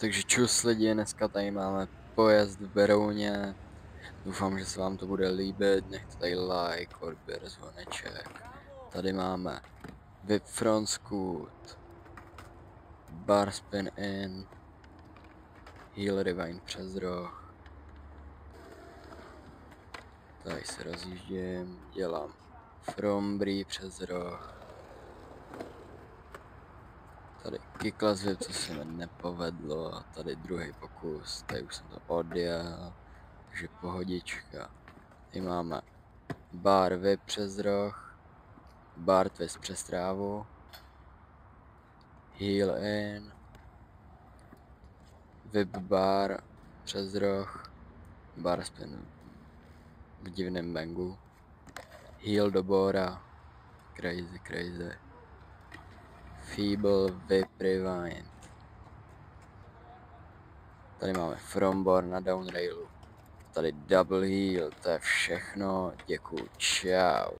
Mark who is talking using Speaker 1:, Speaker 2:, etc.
Speaker 1: Takže čus lidi, dneska tady máme pojezd v Berouně. Doufám, že se vám to bude líbit, nechte tady like, odběr, zvoneček. Tady máme VIP Front Scoot, Bar Spin In, Heel Rewind přes roh. Tady se rozjíždím, dělám Frombrie přes roh. Tady Kickless Whip, co se mi nepovedlo, tady druhý pokus, tady už jsem to odjel, takže pohodička. Tady máme Bar Whip přes roh, Bar Twist přes trávu, Heel In, Whip Bar přes roh, Bar Spin v divném bangu, Heel do bora, crazy, Feeble Whip Rewind. Tady máme Frombar na down railu, tady double heel, to je všechno, děkuju, čau.